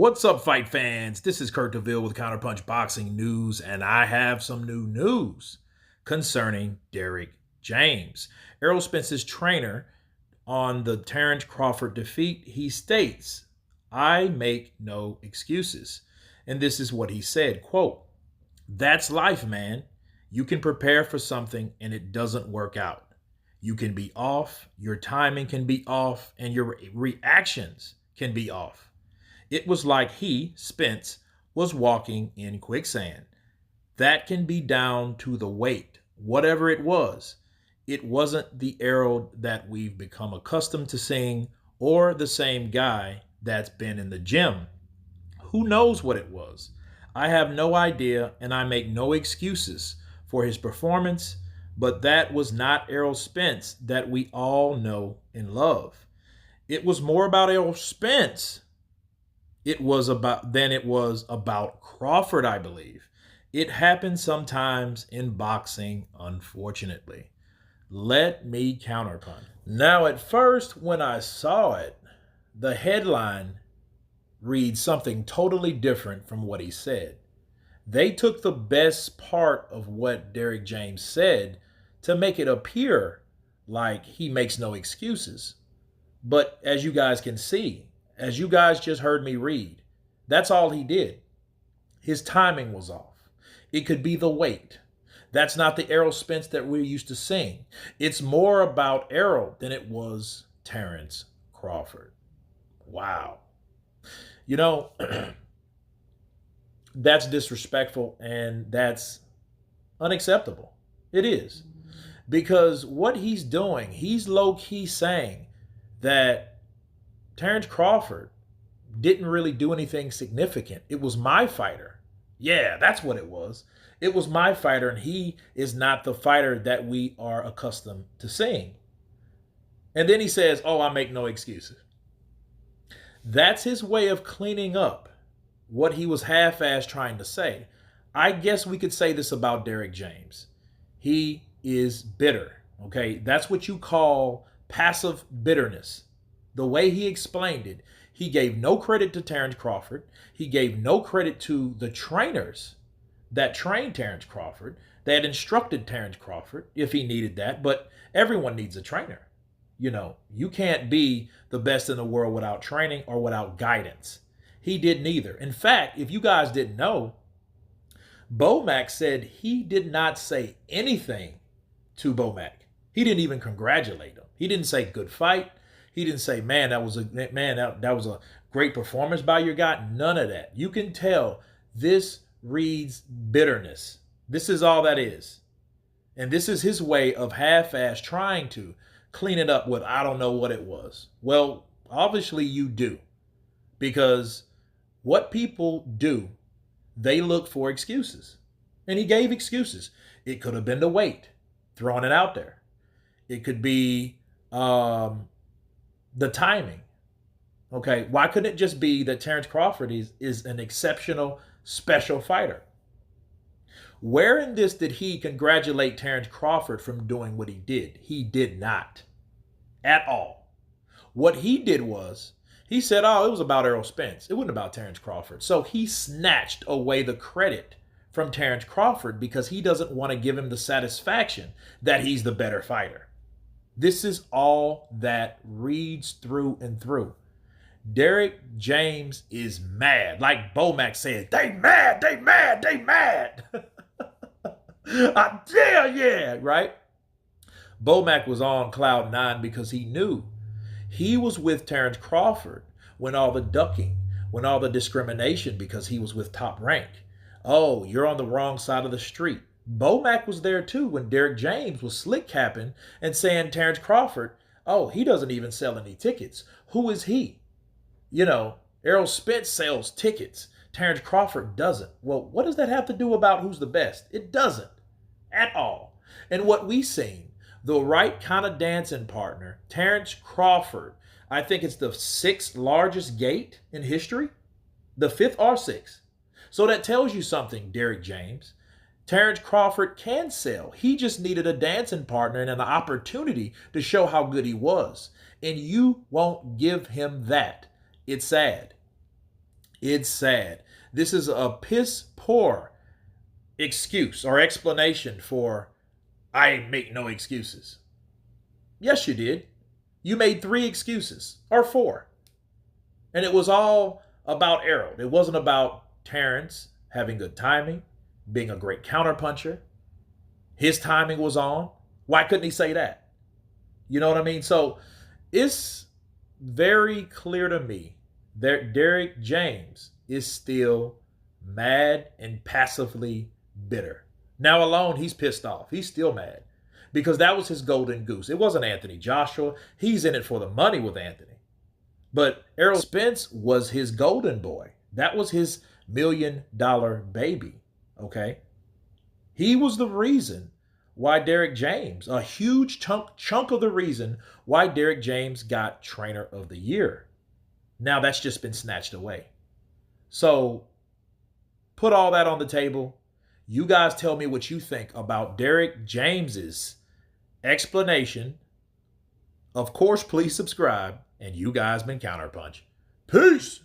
What's up, fight fans? This is Kurt DeVille with Counterpunch Boxing News, and I have some new news concerning Derrick James. Errol Spence's trainer on the Terence Crawford defeat, he states, "I make no excuses." And this is what he said, quote, "That's life, man. You can prepare for something and it doesn't work out. You can be off, your timing can be off, and your reactions can be off. It was like he, Spence, was walking in quicksand. That can be down to the weight, whatever it was. It wasn't the Errol that we've become accustomed to seeing or the same guy that's been in the gym. Who knows what it was? I have no idea, and I make no excuses for his performance, but that was not Errol Spence that we all know and love. It was more about Errol Spence it was about Crawford, I believe. It happens sometimes in boxing, unfortunately. Let me counterpunch. Now, at first, when I saw it, the headline reads something totally different from what he said. They took the best part of what Derrick James said to make it appear like he makes no excuses. But as you guys can see, as you guys just heard me read, that's all he did. His timing was off. It could be the weight. That's not the Errol Spence that we're used to seeing. It's more about Errol than it was Terence Crawford. Wow. You know, that's disrespectful and that's unacceptable. It is. Because what he's doing, he's low-key saying that Terence Crawford didn't really do anything significant. It was my fighter. Yeah, that's what it was. It was my fighter, and he is not the fighter that we are accustomed to seeing. And then he says, "Oh, I make no excuses." That's his way of cleaning up what he was half-assed trying to say. I guess we could say this about Derrick James. He is bitter, okay? That's what you call passive bitterness. The way he explained it, he gave no credit to Terence Crawford. He gave no credit to the trainers that trained Terence Crawford, that instructed Terence Crawford if he needed that. But everyone needs a trainer. You know, you can't be the best in the world without training or without guidance. He did neither. In fact, if you guys didn't know, Bomac said he did not say anything to Bomac. He didn't even congratulate him. He didn't say good fight. He didn't say, man, that was a great performance by your guy. None of that. You can tell this reads bitterness. This is all that is. And this is his way of half-ass trying to clean it up with, I don't know what it was. Well, obviously you do. Because what people do, they look for excuses. And he gave excuses. It could have been the weight, throwing it out there. It could be the timing. Okay, why couldn't it just be that Terence Crawford is an exceptional, special fighter? Where in this did he congratulate Terence Crawford from doing what he did? He did not. At all. What he did was, he said, oh, it was about Errol Spence. It wasn't about Terence Crawford. So he snatched away the credit from Terence Crawford because he doesn't want to give him the satisfaction that he's the better fighter. This is all that reads through and through. Derrick James is mad. Like Bomac said, they mad, they mad, they mad. Yeah, right? Bomac was on cloud nine because he knew he was with Terence Crawford when all the ducking, when all the discrimination because he was with Top Rank. Oh, you're on the wrong side of the street. Bomac was there too when Derrick James was slick capping and saying Terence Crawford, oh, he doesn't even sell any tickets. Who is he? You know, Errol Spence sells tickets. Terence Crawford doesn't. Well, what does that have to do about who's the best? It doesn't at all. And what we seen, the right kind of dancing partner, Terence Crawford, I think it's the 6th largest gate in history, the 5th or 6th. So that tells you something, Derrick James. Terence Crawford can sell. He just needed a dancing partner and an opportunity to show how good he was. And you won't give him that. It's sad. It's sad. This is a piss poor excuse or explanation for I ain't make no excuses. Yes, you did. You made 3 excuses or 4. And it was all about Errol. It wasn't about Terence having good timing, being a great counterpuncher. His timing was on. Why couldn't he say that? You know what I mean? So it's very clear to me that Derrick James is still mad and passively bitter. Now alone, he's pissed off. He's still mad because that was his golden goose. It wasn't Anthony Joshua. He's in it for the money with Anthony. But Errol Spence was his golden boy. That was his $1 million baby. Okay. He was the reason why Derrick James, a huge chunk of the reason why Derrick James got Trainer of the Year. Now that's just been snatched away. So put all that on the table. You guys tell me what you think about Derrick James's explanation. Of course, please subscribe. And you guys been Counterpunch. Peace.